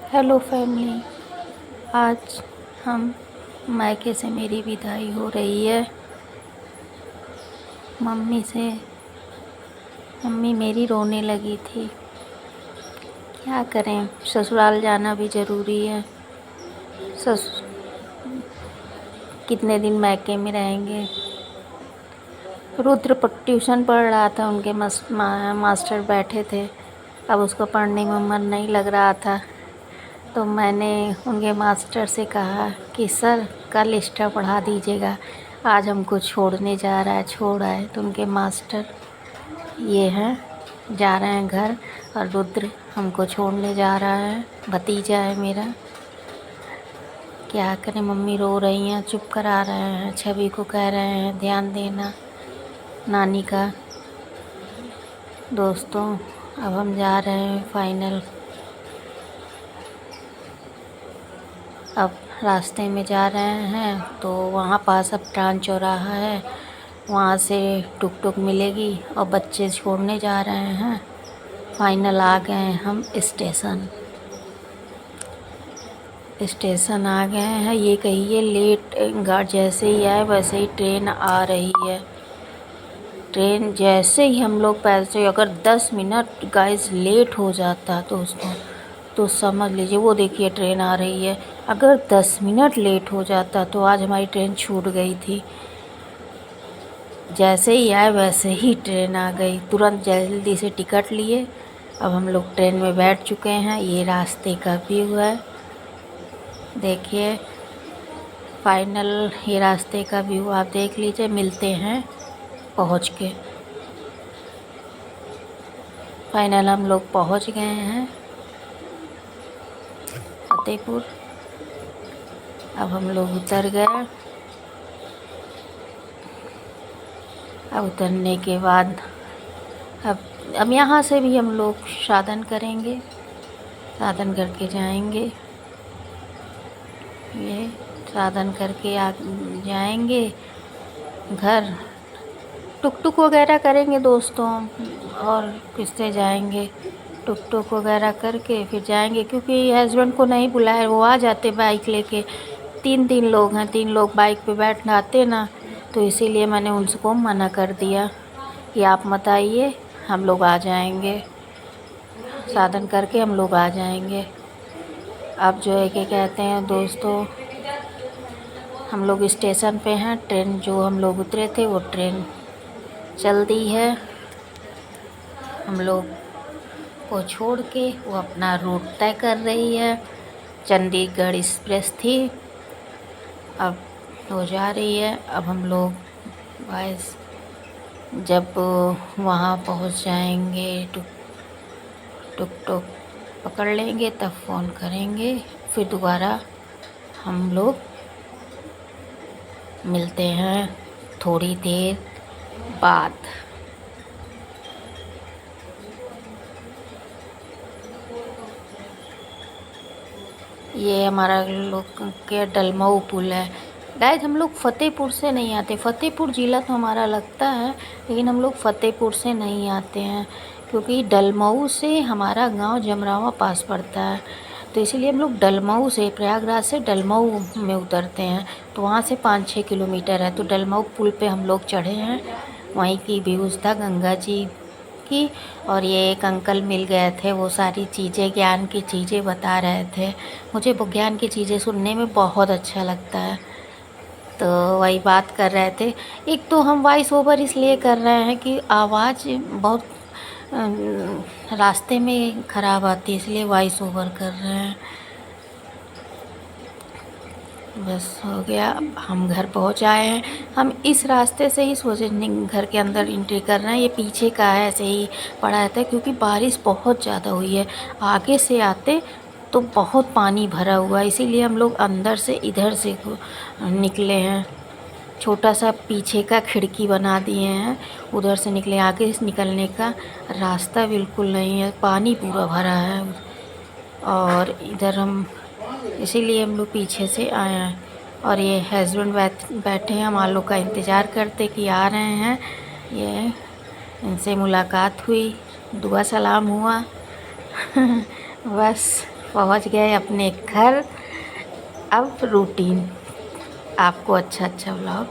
Hello family. आज हम मायके से मेरी विदाई हो रही है। मम्मी मेरी रोने लगी थी। क्या करें, ससुराल जाना भी ज़रूरी है। सस कितने दिन मायके में रहेंगे। रुद्र ट्यूशन पढ़ रहा था, उनके मास्टर बैठे थे। अब उसको पढ़ने में मन नहीं लग रहा था, तो मैंने उनके मास्टर से कहा कि सर कल एक्स्ट्रा पढ़ा दीजिएगा, आज हमको छोड़ने जा रहा है, छोड़ आए। तो उनके मास्टर ये हैं, जा रहे हैं घर, और रुद्र हमको छोड़ने जा रहा है। भतीजा है मेरा। क्या करें, मम्मी रो रही हैं, चुप करा रहे हैं। छवि को कह रहे हैं ध्यान देना नानी का। दोस्तों, अब हम जा रहे हैं फाइनल। अब रास्ते में जा रहे हैं तो वहाँ पास अब ट्रान चौराहा है, वहाँ से टुक टुक मिलेगी और बच्चे छोड़ने जा रहे हैं। फाइनल आ गए हैं हम स्टेशन आ गए हैं। ये कहिए लेट गाड़ी जैसे ही आए वैसे ही ट्रेन आ रही है। ट्रेन जैसे ही हम लोग पैसे, अगर 10 मिनट गाइस लेट हो जाता दोस्तों तो समझ लीजिए, वो देखिए ट्रेन आ रही है। अगर 10 मिनट लेट हो जाता तो आज हमारी ट्रेन छूट गई थी। जैसे ही आए वैसे ही ट्रेन आ गई, तुरंत जल्दी से टिकट लिए। अब हम लोग ट्रेन में बैठ चुके हैं। ये रास्ते का व्यू है, देखिए फाइनल। ये रास्ते का व्यू आप देख लीजिए। मिलते हैं पहुंच के। फाइनल हम लोग पहुंच गए हैं फतेहपुर। अब हम लोग उतर गए। अब उतरने के बाद अब यहाँ से भी हम लोग साधन करेंगे, साधन करके जाएंगे। ये साधन करके जाएंगे घर। टुक टुक वगैरह करेंगे दोस्तों, और किससे जाएंगे। टुक टुक वगैरह करके फिर जाएंगे, क्योंकि हस्बैंड को नहीं बुलाया, वो आ जाते बाइक लेके। तीन लोग हैं, 3 लोग बाइक पे बैठ आते ना, तो इसीलिए मैंने उनको मना कर दिया कि आप मत आइए, हम लोग आ जाएंगे, साधन करके हम लोग आ जाएंगे। अब जो है कि कहते हैं दोस्तों, हम लोग स्टेशन पे हैं। ट्रेन जो हम लोग उतरे थे वो ट्रेन चल दी है। हम लोग को छोड़ के वो अपना रूट तय कर रही है। चंडीगढ़ एक्सप्रेस थी, अब वो जा रही है। अब हम लोग वाइस जब वहाँ पहुँच जाएंगे, टुक टुक पकड़ लेंगे, तब फ़ोन करेंगे। फिर दोबारा हम लोग मिलते हैं थोड़ी देर बाद। ये हमारा लोग के डलमऊ पुल है। गाइस, हम लोग फ़तेहपुर से नहीं आते। फ़तेहपुर ज़िला तो हमारा लगता है, लेकिन हम लोग फ़तेहपुर से नहीं आते हैं, क्योंकि डलमऊ से हमारा गांव जमरावा पास पड़ता है। तो इसीलिए हम लोग डलमऊ से, प्रयागराज से डलमऊ में उतरते हैं। तो वहाँ से 5-6 किलोमीटर है। तो डलमऊ पुल पे हम लोग चढ़े हैं। वहीं की व्यवस्था गंगा जी की, और ये एक अंकल मिल गए थे, वो सारी चीज़ें, ज्ञान की चीज़ें बता रहे थे। मुझे वो ज्ञान की चीज़ें सुनने में बहुत अच्छा लगता है, तो वही बात कर रहे थे। एक तो हम वॉइस ओवर इसलिए कर रहे हैं कि आवाज़ बहुत रास्ते में ख़राब आती है, इसलिए वॉइस ओवर कर रहे हैं। बस हो गया, हम घर पहुंच आए हैं। हम इस रास्ते से ही सोचे घर के अंदर एंट्री कर रहे हैं। ये पीछे का है, ऐसे ही पड़ा रहता है, क्योंकि बारिश बहुत ज़्यादा हुई है। आगे से आते तो बहुत पानी भरा हुआ है, इसीलिए हम लोग अंदर से इधर से निकले हैं। छोटा सा पीछे का खिड़की बना दिए हैं, उधर से निकले। आगे से निकलने का रास्ता बिल्कुल नहीं है, पानी पूरा भरा है। और इधर इसीलिए हम लोग पीछे से आए हैं। और ये हस्बैंड बैठे हैं, हम लोग का इंतज़ार करते कि आ रहे हैं। ये इनसे मुलाकात हुई, दुआ सलाम हुआ बस पहुंच गए अपने घर। अब रूटीन आपको अच्छा अच्छा व्लॉग